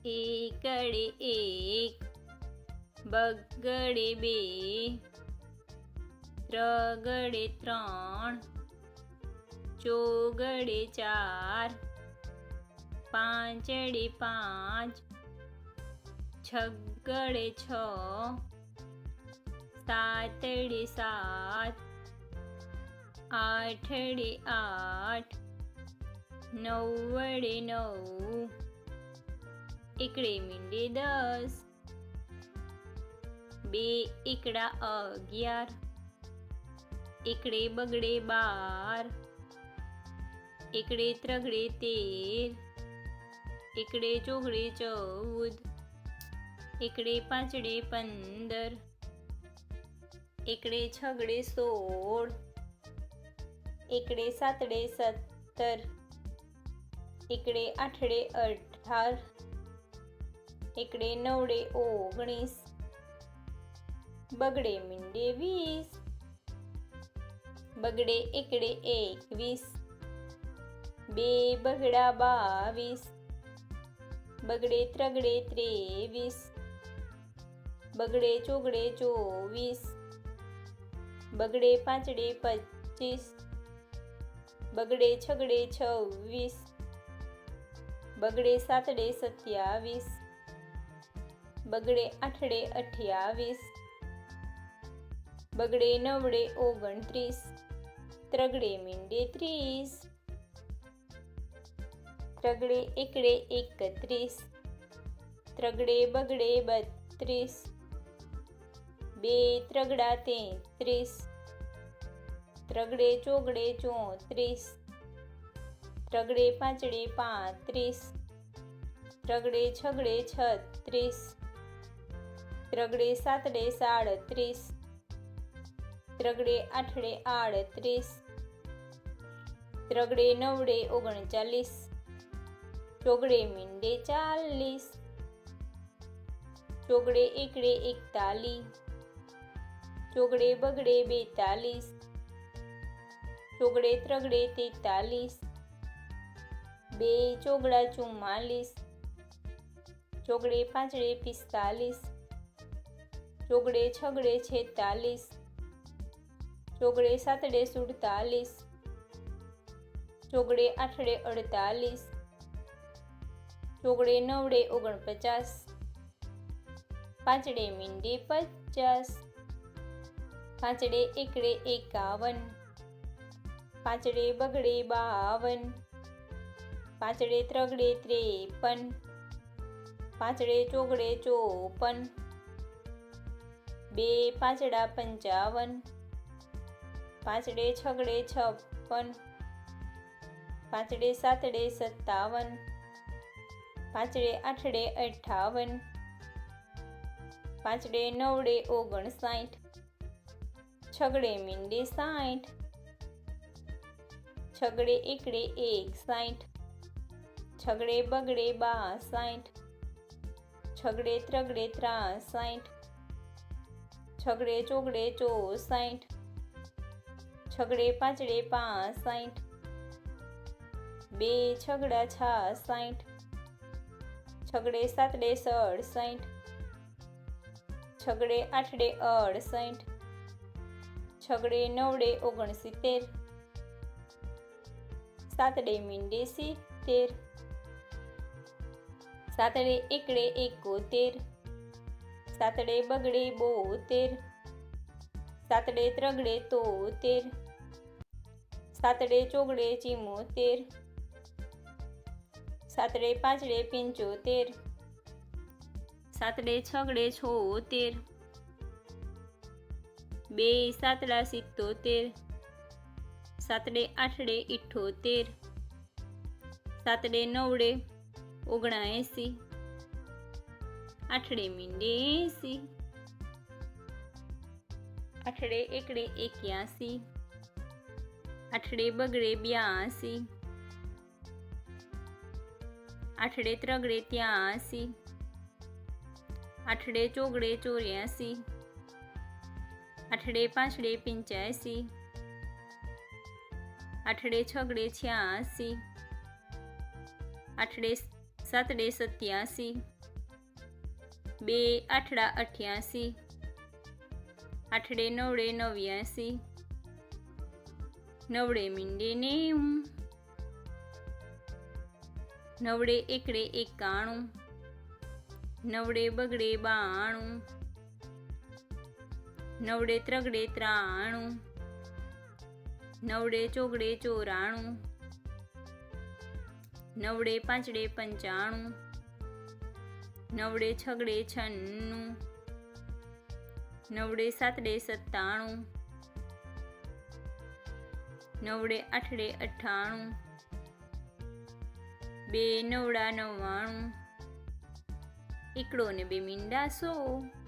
એકડે એક, બગડે બે, ત્રગડે ત્રણ, ચોગડે ચાર, પાંચડે પાંચ, છગડે છ, સાતડે સાત, આઠડે આઠ, નવડે નવ, એકડે મીંડે 10, બે એકડા 11, એકડે બગડે 12, એકડે ત્રગડે 13, એકડે ચોગડે 14, એકડે પાંચડે 15, એકડે છગડે 16, એકડે સાતડે 17, એકડે આઠડે 18, એકડે નવડે 19, બગડે મીંડે 20, બગડે એકડે 21, બે બગડા 22, બગડે ત્રગડે 23, બગડે ચોગડે 24, બગડે પાંચડે 25, બગડે છગડે 26, બગડે સાતડે 27, બગડે આઠડે 28, બગડે નવડે 29, ત્રગડે મીંડે 30, ત્રગડે એકડે 31, ત્રગડે બગડે 32, બે ત્રગડા 33, ત્રગડે ચોગડે 34, ત્રગડે પાંચડે 35, ત્રગડે છગડે 36, ત્રગડે સાતડે 37, ત્રગડે આઠડે 38, ત્રગડે નવડે 39, ચોગડે મીંડે 40, ચોગડે એકડે 41, ચોગડે બગડે 42, ચોગડે ત્રગડે 43, બે ચોગડા 44, ચોગડે પાંચડે 45, ચોગડે છગડે 46, ચોગડે સાતડે 47, ચોગડે આઠડે 48, ચોગડે નવડે 49, પાંચડે મીંડે 50, પાંચડે એકડે 51, પાંચડે બગડે 52, પાંચડે ત્રગડે 53, પાંચડે ચોગડે 54, બે પાંચડા 55, પાંચડે છગડે 56, પાંચડે સાતડે 57, પાંચડે આઠડે 58, પાંચડે નવડે 59, છગડે મીંડે 60, છગડે એકડે 61, છગડે બગડે 62, છગડે ત્રગડે 63, છગડે ચોગડે 64, છગડે પાંચડે 65, બે છગડા 66, છગડે સાતડે 67, છગડે આઠડે 68, છગડે નવડે 69, સાતડે મીંડે 70, સાતડે એકડે 71, સાતડે બગડે 72, સાતડે ત્રગડે 73, સાતડે ચોગડે 74, સાતડે પાંચડે 75, સાતડે છગડે 76, બે સાતડા 77, સાતડે આઠડે 78, સાતડે નવડે 79, આઠડે મીંડે 80, આઠડે એકડે 81, આઠડે બગડે 82, આઠડે ત્રગડે 83, આઠડે ચોગડે 84, આઠડે પાંચડે 85, આઠડે છગડે 86, આઠડે સાતડે 87, 2 આઠડા 88, આઠડે નવડે 89, નવડે મીંડે 90, નવડે એકડે 91, નવડે બગડે 92, નવડે ત્રગડે 93, નવડે ચોગડે 94, નવડે પાંચડે 95, નવડે છગડે 96, નવડે સાતડે 97, નવડે આઠડે 98, 2 નવડા 99, એકડો ને 2 મીંડા 100.